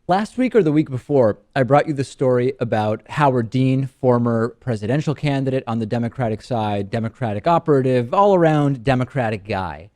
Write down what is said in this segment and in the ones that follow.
Last week or the week before, I brought you the story about Howard Dean, former presidential candidate on the Democratic side, Democratic operative, all around Democratic guy,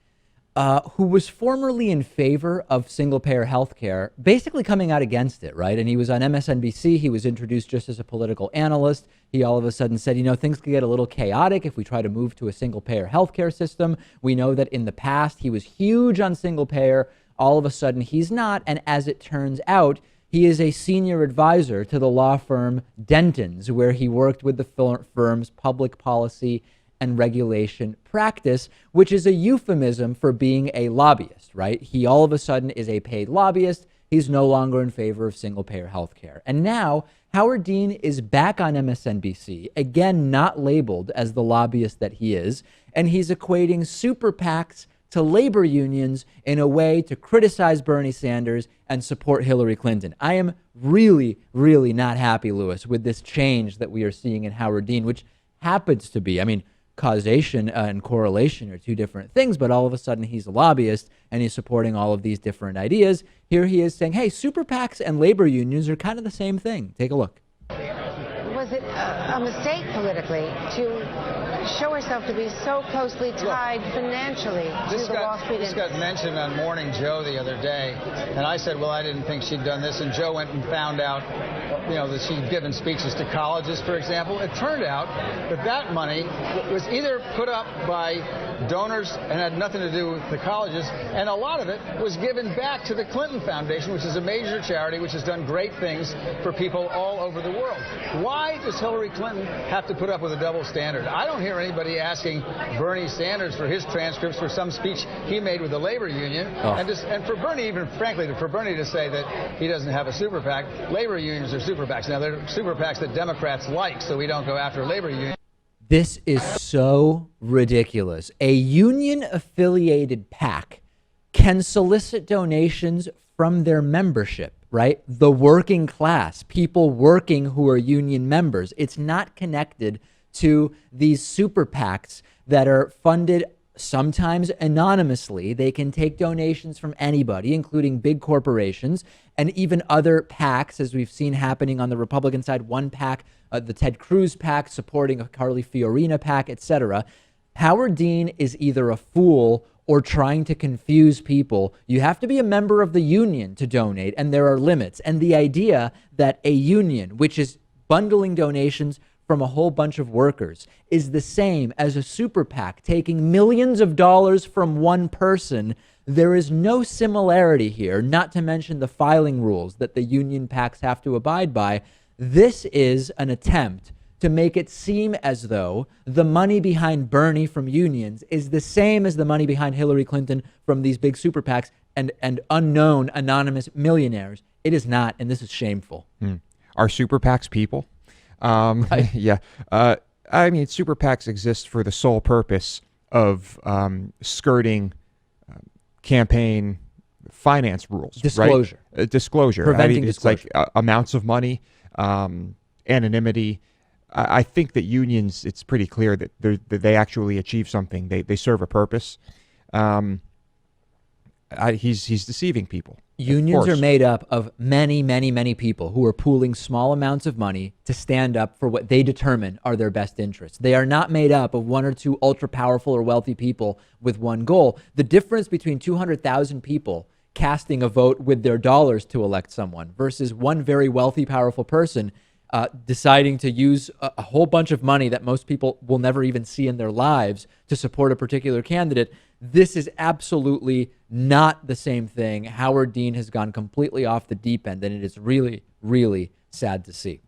who was formerly in favor of single payer health care, basically coming out against it, right? And he was on MSNBC. He was introduced just as a political analyst. He all of a sudden said, things could get a little chaotic if we try to move to a single payer healthcare system. We know that in the past, he was huge on single payer. All of a sudden, he's not. And as it turns out, he is a senior advisor to the law firm Denton's, where he worked with the firm's public policy and regulation practice, which is a euphemism for being a lobbyist, right? He all of a sudden is a paid lobbyist. He's no longer in favor of single payer healthcare. And now Howard Dean is back on MSNBC, again, not labeled as the lobbyist that he is. And he's equating super PACs to labor unions in a way to criticize Bernie Sanders and support Hillary Clinton. I am really, really not happy, Lewis, with this change that we are seeing in Howard Dean, which happens to be, causation and correlation are two different things, but all of a sudden he's a lobbyist and he's supporting all of these different ideas. Here he is saying, hey, super PACs and labor unions are kind of the same thing. Take a look. Was it a mistake politically to show herself to be so closely tied financially to the Wall Street This got mentioned on Morning Joe the other day, and I said, well, I didn't think she'd done this, and Joe went and found out, that she'd given speeches to colleges, for example. It turned out that money was either put up by donors and had nothing to do with the colleges, and a lot of it was given back to the Clinton Foundation, which is a major charity which has done great things for people all over the world. Why does Hillary Clinton have to put up with a double standard? I don't hear anybody asking Bernie Sanders for his transcripts for some speech he made with the labor union. And for Bernie, even frankly, for Bernie to say that he doesn't have a super PAC, labor unions are super PACs. Now, they're super PACs that Democrats like, so we don't go after labor unions. This is so ridiculous. A union-affiliated PAC can solicit donations from their membership, right? The working class, people working who are union members. It's not connected to these super PACs that are funded sometimes anonymously. They can take donations from anybody, including big corporations and even other PACs, as we've seen happening on the Republican side. One PAC, the Ted Cruz PAC, supporting a Carly Fiorina PAC, etc. Howard Dean is either a fool or trying to confuse people. You have to be a member of the union to donate, and there are limits. And the idea that a union, which is bundling donations from a whole bunch of workers, is the same as a super PAC taking millions of dollars from one person, there is no similarity here, not to mention the filing rules that the union PACs have to abide by. This is an attempt to make it seem as though the money behind Bernie from unions is the same as the money behind Hillary Clinton from these big super PACs and unknown anonymous millionaires. It is not, and this is shameful. Are super PACs people? Yeah. Super PACs exist for the sole purpose of skirting campaign finance rules. Disclosure. Right? Disclosure. Preventing disclosure. It's like amounts of money, anonymity. I think that unions, it's pretty clear that they actually achieve something. They serve a purpose. He's deceiving people. Unions are made up of many, many, many people who are pooling small amounts of money to stand up for what they determine are their best interests. They are not made up of one or two ultra powerful or wealthy people with one goal. The difference between 200,000 people casting a vote with their dollars to elect someone versus one very wealthy, powerful person deciding to use a whole bunch of money that most people will never even see in their lives to support a particular candidate. This is absolutely not the same thing. Howard Dean has gone completely off the deep end, and it is really, really sad to see.